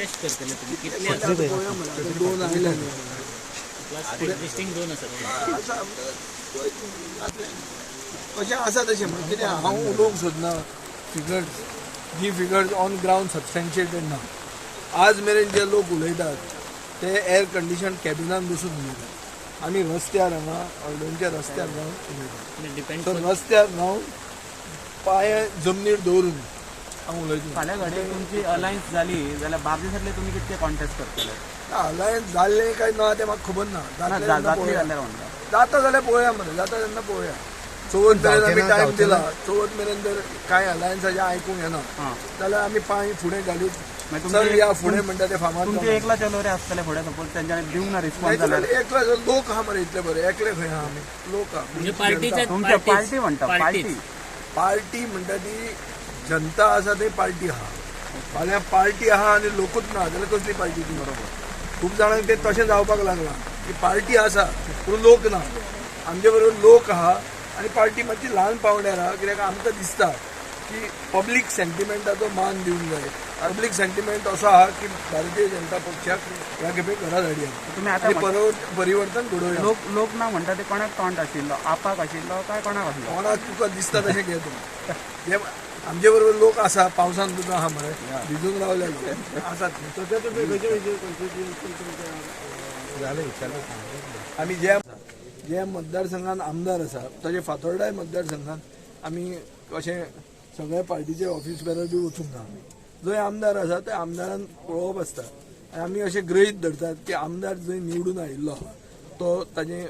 Taste करतले तुम्ही कितले दोन आयले एक्झिस्टिंग दोन आसा कशें आसा तशें म्हणजे कितें हांव उलोवंक सोदना फिगर्स जी फिगर्स ऑन ग्रावंड सबस्टॅन्शिएटेड ना आज मेरेन जे लोक उलयतात ते एअर कंडिशन कॅबिनान बसून उलयतात आमी रस्त्यार हांगा ऑर्डोनच्या रस्त्यार रावन उलयतात तर रस्त्यार रावन पांय जमनीर दवरून हांव उलयता फाल्यां घडये तुमची अलायन्स जाली जाल्यार बार्देसांतले तुमी कितले कॉन्टेस्ट करतले अलायन्स जाल्लें काय ना तें म्हाका खबर ना जातली जाल्यार म्हणटा जाता जाल्यार पळोवया मरे जाता तेन्ना पळोवया चवथ मेरेन आमी टायम दिला चवथ मेरेन जर कांय अलायन्साचें आयकूंक येना जाल्यार आमी पांय फुडें घालून चल या फुडें म्हणटा ते फामाद तुमचे एकला चलो रे आसतले फुडें सपोज तेंच्यानी दिवंक ना रिस्पॉन्स जाल्यार एकला लोक आहा मरे इतले बरे एकले खंय आहा आमी लोक आहा तुमच्या पार्टी म्हणटा पार्टी म्हणटा ती जनता आसा ती पार्टी आहा फाल्यां पार्टी आहा आनी लोकूच ना जाल्यार कसली पार्टी ती बरोबर खूब जाणांक ते तशें जावपाक लागलां की पार्टी आसा पूण लोक ना आमचे बरोबर लोक आहा आनी पार्टी मातशी ल्हान पावण्यार आहा कित्याक आमकां दिसता की पब्लीक सेंटिमेंटाचो मान दिवंक जाय पब्लीक सेंटिमेंट असो आहा की भारतीय जनता पक्षाक ह्या खेपे घरा धाडया तुमी आतां परिवर्तन घडोवया लोक ना म्हणटा ते कोणाक टॉन्ट आशिल्लो आपाक आशिल्लो काय कोणाक आशिल्लो कोणाक तुका दिसता तशें घे तूं जे आमचे बरोबर लोक आसा पावसान तुका आहा मरे भिजून रावले आसात आमी जे मतदारसंघात आमदार आसा ताचे फातोर्डाय मतदारसंघात आमी अशें सगळ्या पार्टीचे ऑफिस बेरर बी वचूंक ना जंय आमदार आसा त्या आमदारान पळोवप आसता आनी आमी अशें गृहीत धरतात की आमदार जंय निवडून आयिल्लो आहा तो ताजें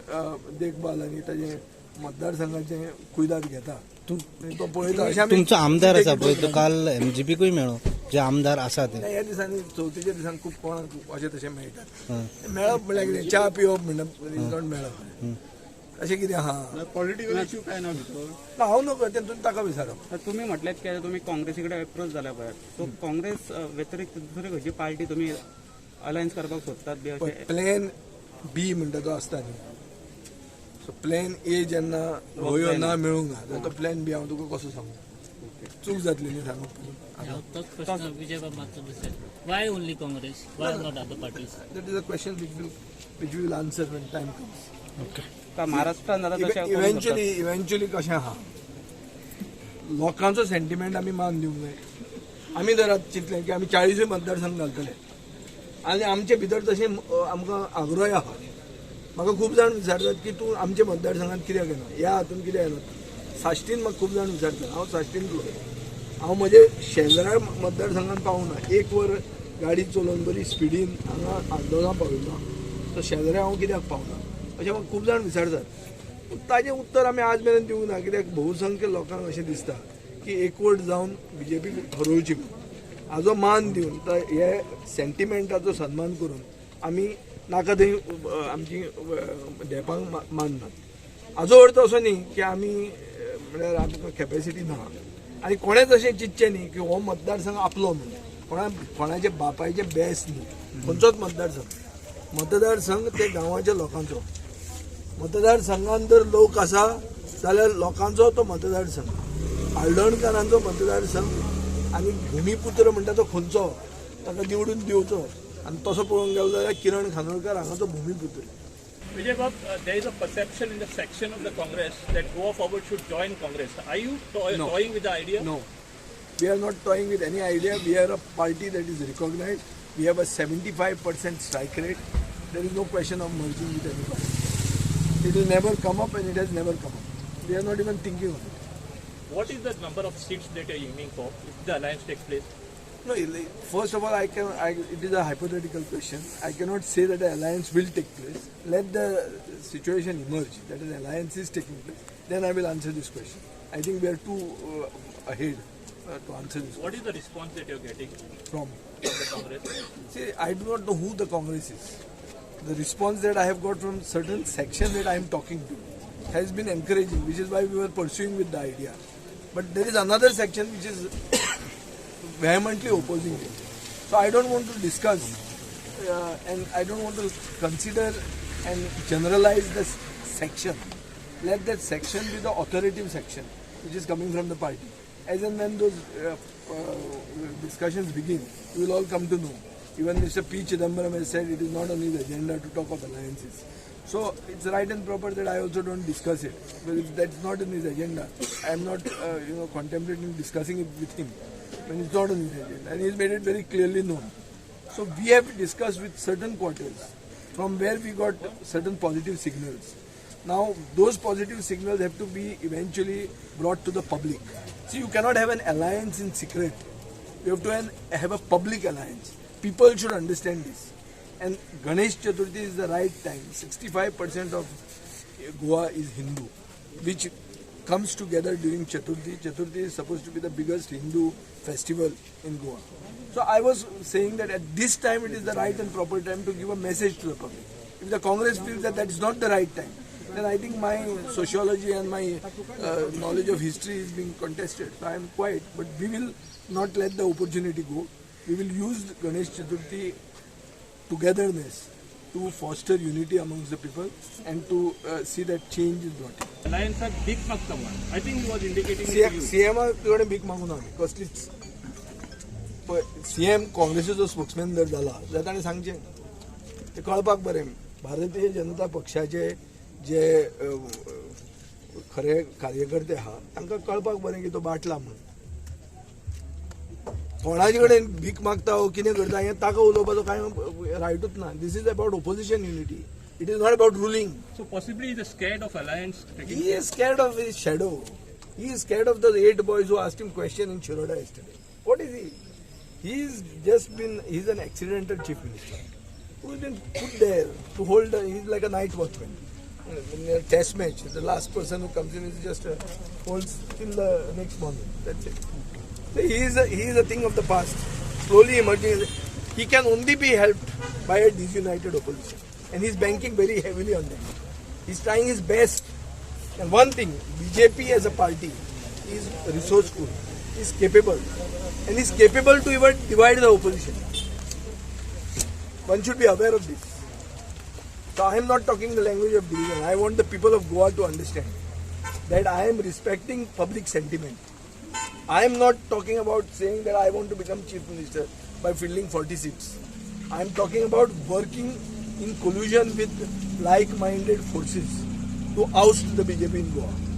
देखभाल आनी ताजें मतदारसंघाचें कुयदाद घेता तो पळयता अशें तुमचो आमदार आसा पळय तो काल एमजीपीकूय मेळ्ळो जे आमदार आसा ते ह्या दिसांनी चवथीच्या दिसांनी खूब कोणाक अशें तशें मेळटात मेळप म्हळ्यार कितें च्या पिवप म्हणटा रिजॉर्ट मेळप अशें कितें आहा पॉलिटिकल इश्यू काय ना भितर ना हांव नकळो तें तुमी ताका विचारप तुमी म्हटलेत की तुमी काँग्रेसी कडेन अप्रोच जाल्या पळय सो काँग्रेस व्यतिरिक्त दुसरी खंयची पार्टी तुमी अलायन्स करपाक सोदतात बी अशें प्लॅन बी म्हणटा तो आसता न्ही सो प्लॅन ए जेन्ना होयो ना मेळूंक ना जाल्यार तो प्लॅन बी हांव तुका कसो सांगू चूक जातली न्ही सांगप तोच प्रश्न विजय बाबांचो दुसरे Y only Congress why not other parties that is a question which we will answer when time comes. का महाराष्ट्रान जाता तशें इव्हेंच्युअली कशें आहा लोकांचो सेंटिमेंट आमी मान दिवंक जाय आमी जर चिंतलें की आमी 40 मतदारसंघ घालतले आनी आमचे भितर तशें आमकां आग्रह आहा म्हाका खूब जाण विचारतात की तूं आमच्या मतदारसंघात कित्याक येना ह्या हातून कित्याक येना साश्टीन म्हाका खूब जाण विचारतात हांव साश्टीन हांव म्हजे शेजाऱ्या मतदारसंघात पावूना 1 वर गाडी चलोवन बरी स्पिडीन हांगा आर्दोळा पावयना तो शेजाऱ्या हांव कित्याक पावना अशें म्हाका खूब जाण विचारतात ताजें उत्तर आमी आज मेरेन दिवंक ना कित्याक भोवसंख्य लोकांक अशें दिसता की एकवट जावन बीजेपी हरोवची हाजो मान दिवन हे सेंटिमेंटाचो सन्मान करून आमी नाका थंय आमची देपांक माननात हाजो अर्थ असो न्ही की आमी म्हळ्यार आमकां कॅपेसिटी ना आनी कोणेच अशें चिंतचें न्ही की हो मतदारसंघ आपलो म्हणून कोणाचे बापायचे बेस न्ही खंयचोच मतदारसंघ ते गांवाच्या लोकांचो मतदारसंघान जर लोक आसा जाल्यार लोकांचो तो मतदारसंघ आल्दोणकारांचो मतदारसंघ आनी भुमिपुत्र म्हणटा तो खंयचो ताका निवडून दिवचो आनी तसो पळोवंक गेलो जाल्यार किरण खानोळकर हांगाचो Bhumiputra Vijay Bab, there is a perception in the section of the Congress that Goa Forward should join Congress. Are you toying with the idea? No. We are not toying with any idea. We are a party that is recognized. We have a 75% strike rate. There is no question of merging with any party. It will never come up and it has never come up. We are not even thinking of it. What is the number of seats that you are aiming for if the alliance takes place? No, first of all, it is a hypothetical question. I cannot say that an alliance will take place. Let the situation emerge that an alliance is taking place. Then I will answer this question. I think we are too ahead to answer this question. What is the response that you are getting From the Congress? See, I do not know who the Congress is. The response that I have got from certain section that I am talking to has been encouraging, which is why we were pursuing with the idea. But there is another section which is vehemently opposing it. So I don't want to discuss and I don't want to consider and generalize this section. Let that section be the authoritative section which is coming from the party. As and when those discussions begin, we will all come to know. Even Mr. P. Chidambaram has said it is not on his agenda to talk of alliances. So it's right and proper that I also don't discuss it. But if that's not in his agenda, I am not, contemplating discussing it with him when it's not on his agenda. And he's made it very clearly known. So we have discussed with certain quarters from where we got certain positive signals. Now those positive signals have to be eventually brought to the public. See, you cannot have an alliance in secret. You have to have a public alliance. People should understand this. And Ganesh Chaturthi is the right time. 65% of Goa is Hindu, which comes together during Chaturthi. Chaturthi is supposed to be the biggest Hindu festival in Goa. So I was saying that at this time it is the right and proper time to give a message to the public. If the Congress feels that is not the right time, then I think my sociology and my knowledge of history is being contested. So I am quiet, but we will not let the opportunity go. We will use Ganesh Chaturthi togetherness to foster unity amongst the people and to see that change is brought in. Alliance are big someone. I think he was indicating it to you. CM तुझे भीक मागून आम्ही कसलीच CM काँग्रेसीचो स्पोक्समॅन जर जाला जाल्यार ताणें सांगचें ते कळपाक बरें भारतीय जनता पक्षाचे जे खरे कार्यकर्ते आहा तांकां कळपाक बरें की तो बाटला म्हणून कोणाचे कडेन भीक मागता हो कितें करता हें ताका उलोवपाचो कांय रायटूच ना. This is about opposition unity. It is not about ruling. So possibly he is scared of alliance. He is scared of his shadow. He is scared of the 8 boys who asked him question in Shiroda yesterday. What is he? He's an accidental chief minister who has been put there to hold, he's like a night watchman. In a test match, the last person who comes in is just holds till the next morning. That's it. So he is a thing of the past, slowly emerging. He can only be helped by a disunited opposition. And he's banking very heavily on that. He's trying his best. And one thing, BJP as a party is resourceful, is capable. And is capable to even divide the opposition. One should be aware of this. So I am not talking the language of division. I want the people of Goa to understand that I am respecting public sentiment. I am not talking about saying that I want to become chief minister by fielding 40 seats. I am talking about working in collusion with like-minded forces to oust the BJP in Goa.